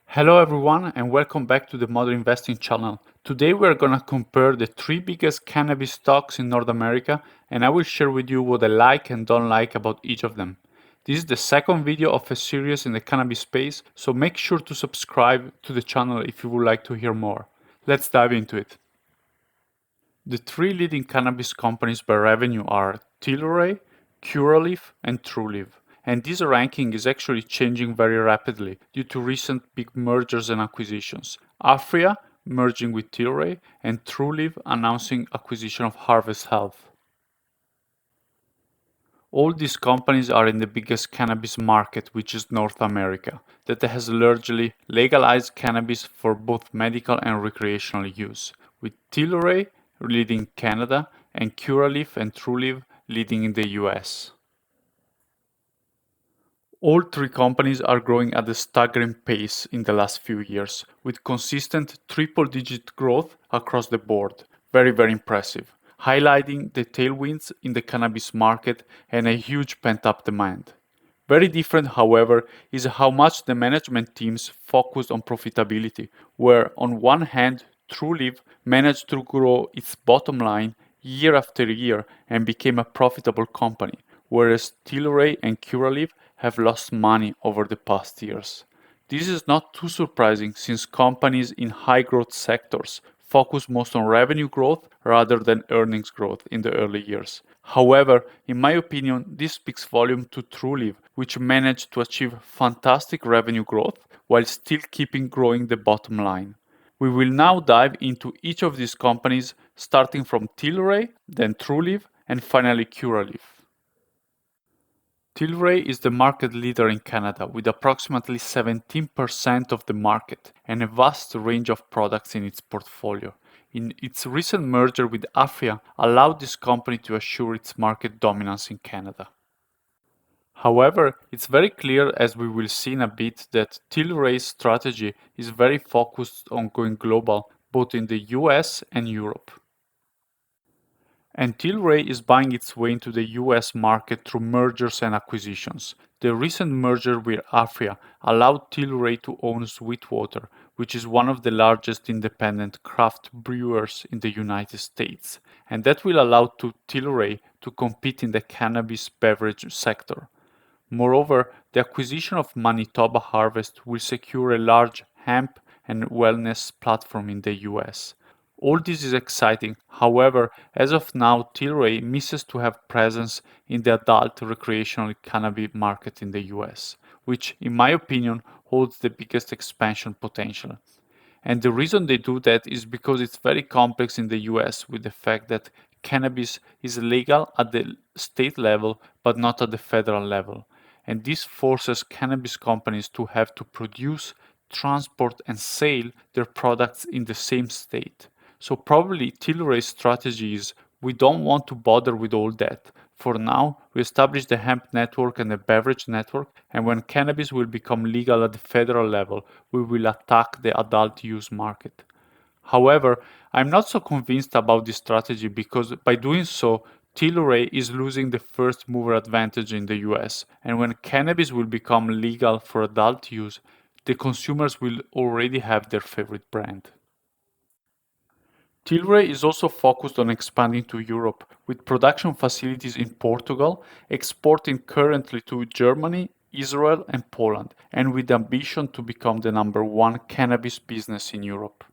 Hello everyone and welcome back to the Modern Investing channel. Today we are gonna compare the three biggest cannabis stocks in North America and I will share with you what I like and don't like about each of them. This is the second video of a series in the cannabis space, so make sure to subscribe to the channel if you would like to hear more. Let's dive into it. The three leading cannabis companies by revenue are Tilray, Curaleaf, and Trulieve. And this ranking is actually changing very rapidly due to recent big mergers and acquisitions. Afria merging with Tilray and Trulieve announcing acquisition of Harvest Health. All these companies are in the biggest cannabis market, which is North America, that has largely legalized cannabis for both medical and recreational use, with Tilray leading Canada and Curaleaf and Trulieve leading in the US. All three companies are growing at a staggering pace in the last few years, with consistent triple-digit growth across the board. Very, very impressive, highlighting the tailwinds in the cannabis market and a huge pent-up demand. Very different, however, is how much the management teams focus on profitability, where on one hand, Trulieve managed to grow its bottom line year after year and became a profitable company, whereas Tilray and Curaleaf have lost money over the past years. This is not too surprising since companies in high growth sectors focus most on revenue growth rather than earnings growth in the early years. However, in my opinion, this speaks volume to Trulieve, which managed to achieve fantastic revenue growth while still keeping growing the bottom line. We will now dive into each of these companies, starting from Tilray, then Trulieve, and finally Curaleaf. Tilray is the market leader in Canada with approximately 17% of the market and a vast range of products in its portfolio. In its recent merger with Afria allowed this company to assure its market dominance in Canada. However, it's very clear, as we will see in a bit, that Tilray's strategy is very focused on going global, both in the US and Europe. And Tilray is buying its way into the US market through mergers and acquisitions. The recent merger with Afria allowed Tilray to own Sweetwater, which is one of the largest independent craft brewers in the United States, and that will allow Tilray to compete in the cannabis beverage sector. Moreover, the acquisition of Manitoba Harvest will secure a large hemp and wellness platform in the US. All this is exciting. However, as of now, Tilray misses to have presence in the adult recreational cannabis market in the US, which, in my opinion, holds the biggest expansion potential. And the reason they do that is because it's very complex in the US with the fact that cannabis is legal at the state level but not at the federal level. And this forces cannabis companies to have to produce, transport, and sell their products in the same state. So probably Tilray's strategy is we don't want to bother with all that. For now, we establish the hemp network and the beverage network, and when cannabis will become legal at the federal level, we will attack the adult use market. However, I'm not so convinced about this strategy because by doing so, Tilray is losing the first mover advantage in the US, and when cannabis will become legal for adult use, the consumers will already have their favorite brand. Tilray is also focused on expanding to Europe, with production facilities in Portugal, exporting currently to Germany, Israel, and Poland, and with the ambition to become the number one cannabis business in Europe.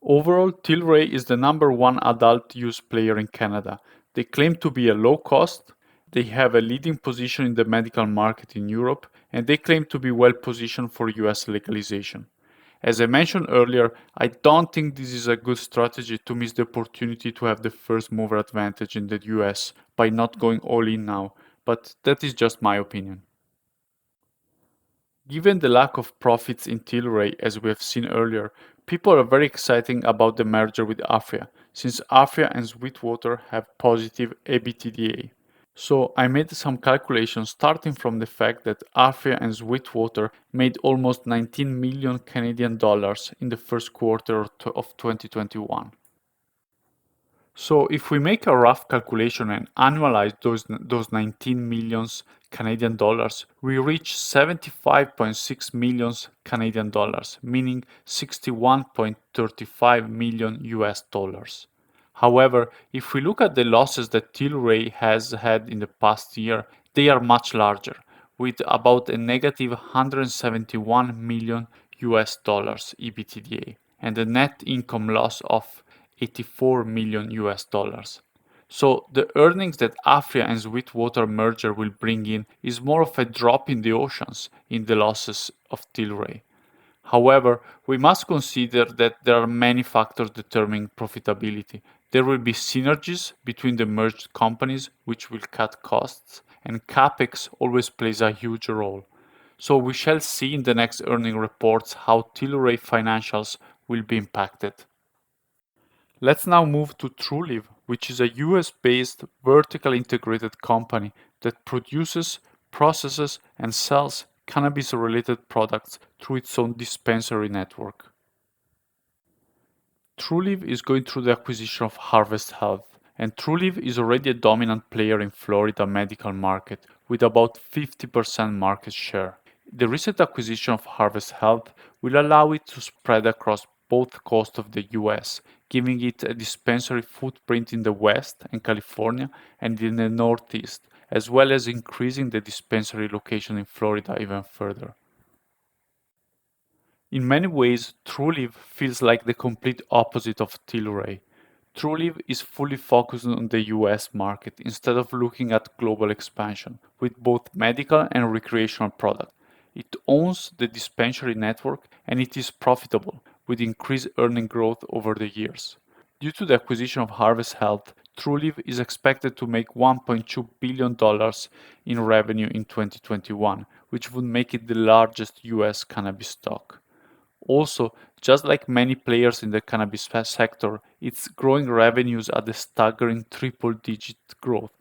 Overall, Tilray is the number one adult use player in Canada. They claim to be a low cost, they have a leading position in the medical market in Europe, and they claim to be well positioned for US legalization. As I mentioned earlier, I don't think this is a good strategy to miss the opportunity to have the first mover advantage in the US by not going all in now, but that is just my opinion. Given the lack of profits in Tilray, as we have seen earlier, people are very excited about the merger with Afria, since Afria and Sweetwater have positive EBITDA. So I made some calculations starting from the fact that Afria and Sweetwater made almost 19 million Canadian dollars in the first quarter of 2021. So if we make a rough calculation and annualize those 19 millions Canadian dollars, we reach 75.6 million Canadian dollars, meaning 61.35 million US dollars. However, if we look at the losses that Tilray has had in the past year, they are much larger, with about a negative 171 million US dollars EBITDA and a net income loss of 84 million US dollars. So the earnings that Afria and Sweetwater merger will bring in is more of a drop in the oceans in the losses of Tilray. However, we must consider that there are many factors determining profitability. There will be synergies between the merged companies, which will cut costs, and capex always plays a huge role. So we shall see in the next earning reports how Tilray financials will be impacted. Let's now move to Trulieve, which is a US based vertically integrated company that produces, processes, and sells cannabis related products through its own dispensary network. Trulieve is going through the acquisition of Harvest Health, and Trulieve is already a dominant player in Florida medical market with about 50% market share. The recent acquisition of Harvest Health will allow it to spread across both coasts of the US, giving it a dispensary footprint in the West and California and in the Northeast, as well as increasing the dispensary location in Florida even further. In many ways, Trulieve feels like the complete opposite of Tilray. Trulieve is fully focused on the US market instead of looking at global expansion with both medical and recreational products. It owns the dispensary network and it is profitable with increased earning growth over the years. Due to the acquisition of Harvest Health, Trulieve is expected to make $1.2 billion in revenue in 2021, which would make it the largest US cannabis stock. Also, just like many players in the cannabis sector, it's growing revenues at a staggering triple-digit growth.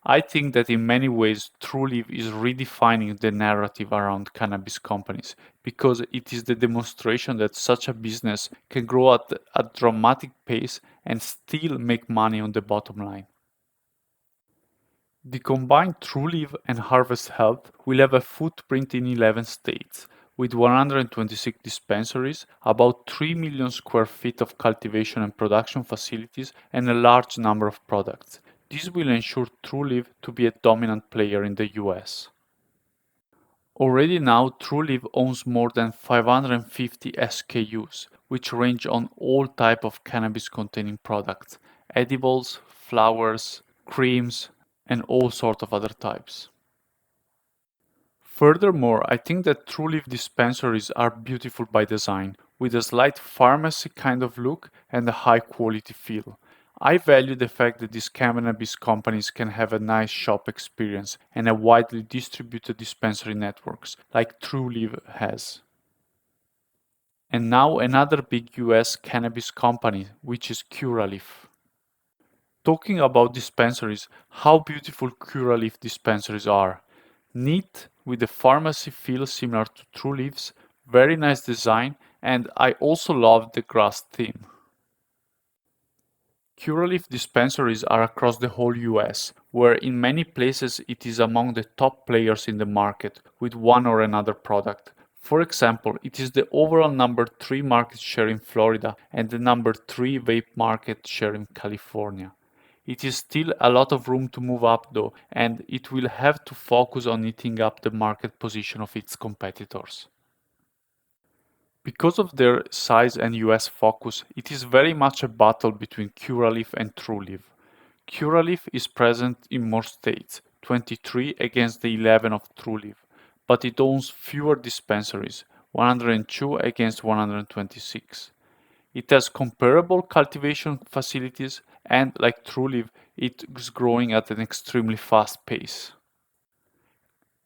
I think that in many ways, Trulieve is redefining the narrative around cannabis companies because it is the demonstration that such a business can grow at a dramatic pace and still make money on the bottom line. The combined Trulieve and Harvest Health will have a footprint in 11 states, with 126 dispensaries, about 3 million square feet of cultivation and production facilities, and a large number of products. This will ensure Trulieve to be a dominant player in the US. Already now, Trulieve owns more than 550 SKUs, which range on all type of cannabis-containing products, edibles, flowers, creams, and all sorts of other types. Furthermore, I think that Trulieve dispensaries are beautiful by design, with a slight pharmacy kind of look and a high quality feel. I value the fact that these cannabis companies can have a nice shop experience and a widely distributed dispensary networks like Trulieve has. And now another big US cannabis company, which is Curaleaf. Talking about dispensaries, how beautiful Curaleaf dispensaries are. Neat, with a pharmacy feel similar to Trulieve's, very nice design, and I also love the grass theme. Curaleaf dispensaries are across the whole US, where in many places it is among the top players in the market with one or another product. For example, it is the overall number 3 market share in Florida and the number 3 vape market share in California. It is still a lot of room to move up though, and it will have to focus on eating up the market position of its competitors. Because of their size and US focus, it is very much a battle between Curaleaf and Trulieve. Curaleaf is present in more states, 23 against the 11 of Trulieve, but it owns fewer dispensaries, 102 against 126. It has comparable cultivation facilities and, like Trulieve, it is growing at an extremely fast pace.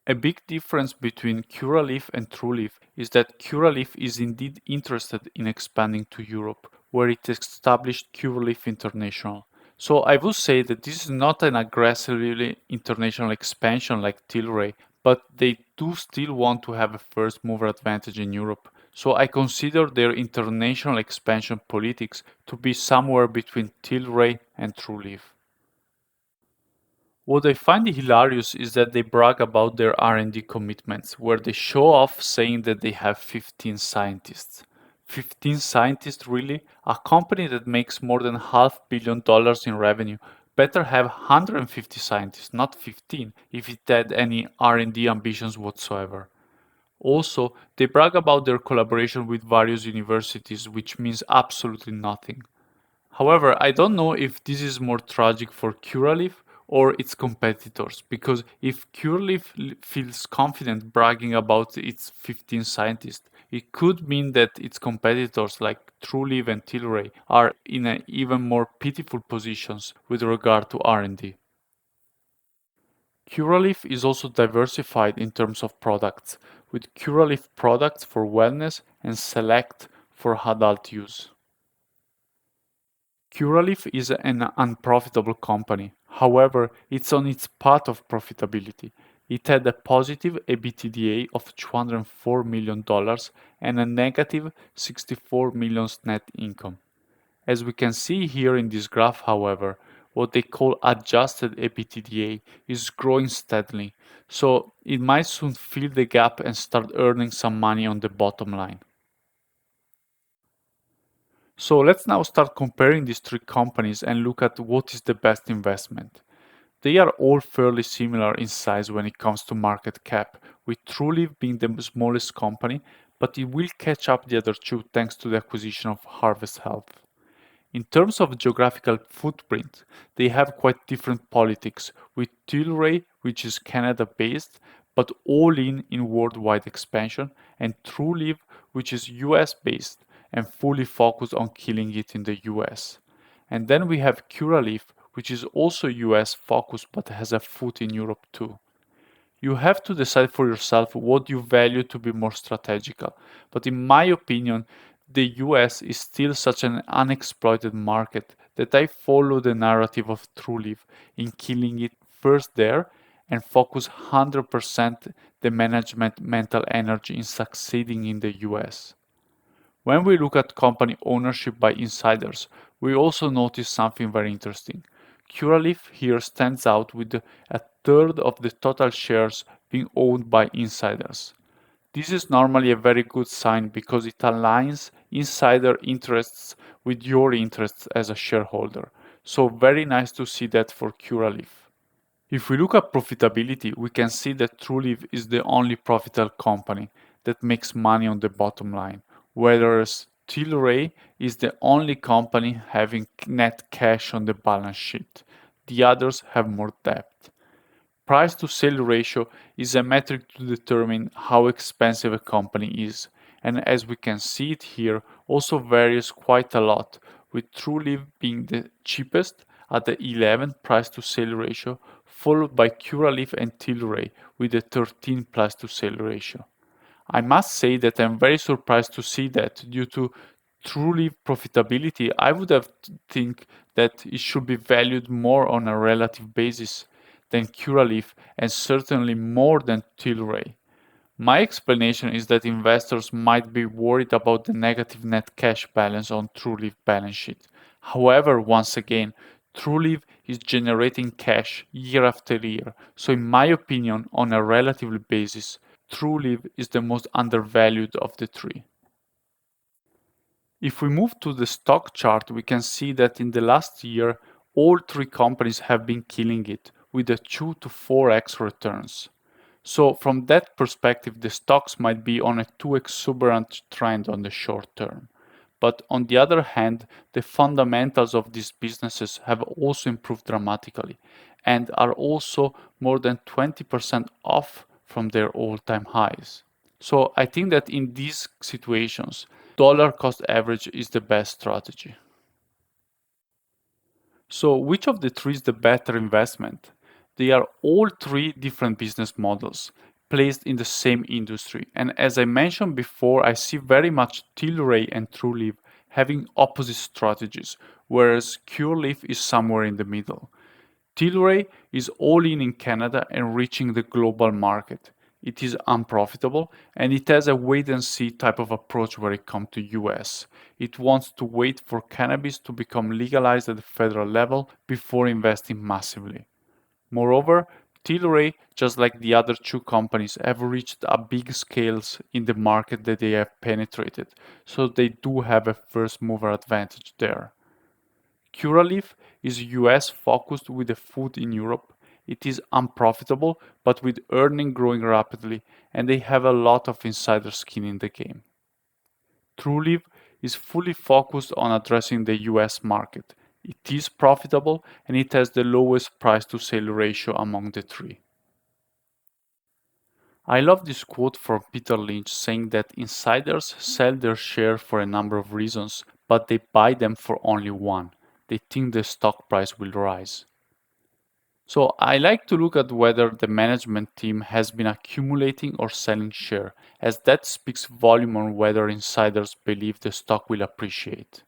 A big difference between Curaleaf and Trulieve is that Curaleaf is indeed interested in expanding to Europe, where it established Curaleaf International. So I would say that this is not an aggressively international expansion like Tilray, but they do still want to have a first mover advantage in Europe. So I consider their international expansion politics to be somewhere between Tilray and Trulieve. What I find hilarious is that they brag about their R&D commitments, where they show off saying that they have 15 scientists. 15 scientists really? A company that makes more than $500 million in revenue better have 150 scientists, not 15, if it had any R&D ambitions whatsoever. Also, they brag about their collaboration with various universities, which means absolutely nothing. However, I don't know if this is more tragic for Curaleaf or its competitors, because if feels confident bragging about its 15 scientists, it could mean that its competitors like Trulieve and Tilray are in even more pitiful positions with regard to R&D. Curaleaf is also diversified in terms of products, with Curaleaf products for wellness and Select for adult use. Curaleaf is an unprofitable company. However, it's on its path of profitability. It had a positive EBITDA of $204 million and a negative 64 million net income. As we can see here in this graph, however, what they call adjusted EBITDA is growing steadily, so it might soon fill the gap and start earning some money on the bottom line. So let's now start comparing these three companies and look at what is the best investment. They are all fairly similar in size when it comes to market cap, with Trulieve being the smallest company, but it will catch up the other two thanks to the acquisition of Harvest Health. In terms of geographical footprint, they have quite different politics, with Tilray, which is Canada based, but all in worldwide expansion, and Trulieve, which is US based and fully focused on killing it in the US. And then we have Curaleaf, which is also US focused but has a foot in Europe too. You have to decide for yourself what you value to be more strategical. But in my opinion, the US is still such an unexploited market that I follow the narrative of Trulieve in killing it first there and focus 100% the management mental energy in succeeding in the US. When we look at company ownership by insiders, we also notice something very interesting. Curaleaf here stands out with a third of the total shares being owned by insiders. This is normally a very good sign because it aligns insider interests with your interests as a shareholder. So very nice to see that for Curaleaf. If we look at profitability, we can see that Trulieve is the only profitable company that makes money on the bottom line, whereas Tilray is the only company having net cash on the balance sheet. The others have more debt. Price to sale ratio is a metric to determine how expensive a company is, and as we can see it here, also varies quite a lot, with Trulieve being the cheapest at the 11 price to sale ratio, followed by Curaleaf and Tilray with a 13 price to sale ratio. I must say that I'm very surprised to see that due to truly profitability, I would have think that it should be valued more on a relative basis than Curaleaf and certainly more than Tilray. My explanation is that investors might be worried about the negative net cash balance on Trulieve balance sheet. However, once again, Trulieve is generating cash year after year, so in my opinion, on a relative basis, Trulieve is the most undervalued of the three. If we move to the stock chart, we can see that in the last year, all three companies have been killing it with a 2 to 4x returns. So from that perspective, the stocks might be on a too exuberant trend on the short term. But on the other hand, the fundamentals of these businesses have also improved dramatically and are also more than 20% off from their all-time highs. So I think that in these situations, dollar cost average is the best strategy. So which of the three is the better investment? They are all three different business models placed in the same industry. And as I mentioned before, I see very much Tilray and Trulieve having opposite strategies, whereas Cureleaf is somewhere in the middle. Tilray is all in Canada and reaching the global market. It is unprofitable and it has a wait and see type of approach when it comes to US. It wants to wait for cannabis to become legalized at the federal level before investing massively. Moreover, Tilray, just like the other two companies, have reached a big scales in the market that they have penetrated, so they do have a first mover advantage there. Curaleaf is US focused with the food in Europe. It is unprofitable, but with earning growing rapidly, and they have a lot of insider skin in the game. Trulieve is fully focused on addressing the US market. It is profitable and it has the lowest price to sale ratio among the three. I love this quote from Peter Lynch saying that insiders sell their share for a number of reasons, but they buy them for only one. They think the stock price will rise. So I like to look at whether the management team has been accumulating or selling share, as that speaks volume on whether insiders believe the stock will appreciate.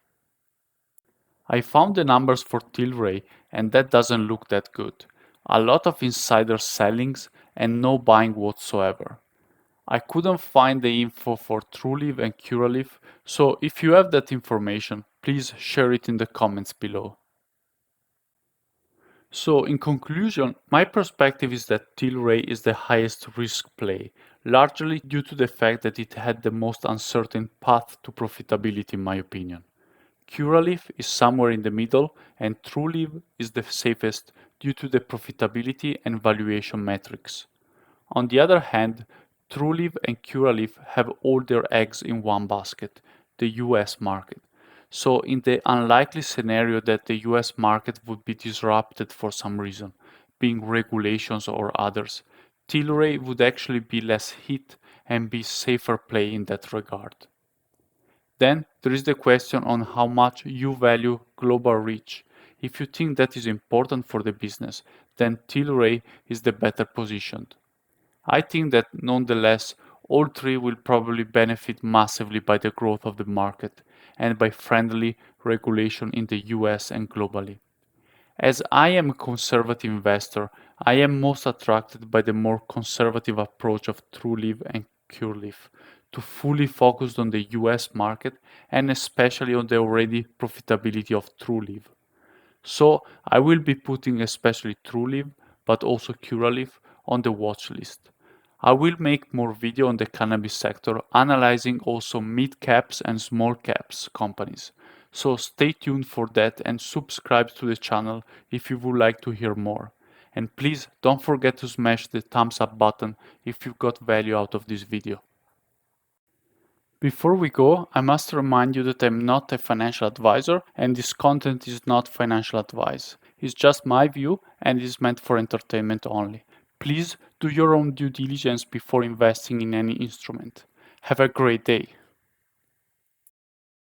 I found the numbers for Tilray and that doesn't look that good. A lot of insider sellings and no buying whatsoever. I couldn't find the info for Trulieve and Curaleaf, so if you have that information, please share it in the comments below. So, in conclusion, my perspective is that Tilray is the highest risk play, largely due to the fact that it had the most uncertain path to profitability, in my opinion. Curaleaf is somewhere in the middle, and Trulieve is the safest due to the profitability and valuation metrics. On the other hand, Trulieve and Curaleaf have all their eggs in one basket, the US market. So, in the unlikely scenario that the US market would be disrupted for some reason, being regulations or others, Tilray would actually be less hit and be safer play in that regard. Then there is the question on how much you value global reach. If you think that is important for the business, then Tilray is the better positioned. I think that nonetheless, all three will probably benefit massively by the growth of the market and by friendly regulation in the US and globally. As I am a conservative investor, I am most attracted by the more conservative approach of Trulieve and Cureleaf, to fully focus on the US market and especially on the already profitability of Trulieve. So I will be putting especially Trulieve but also Curaleaf on the watch list. I will make more video on the cannabis sector, analyzing also mid caps and small caps companies. So stay tuned for that and subscribe to the channel if you would like to hear more. And please don't forget to smash the thumbs up button if you got value out of this video. Before we go, I must remind you that I'm not a financial advisor and this content is not financial advice. It's just my view and is meant for entertainment only. Please do your own due diligence before investing in any instrument. Have a great day.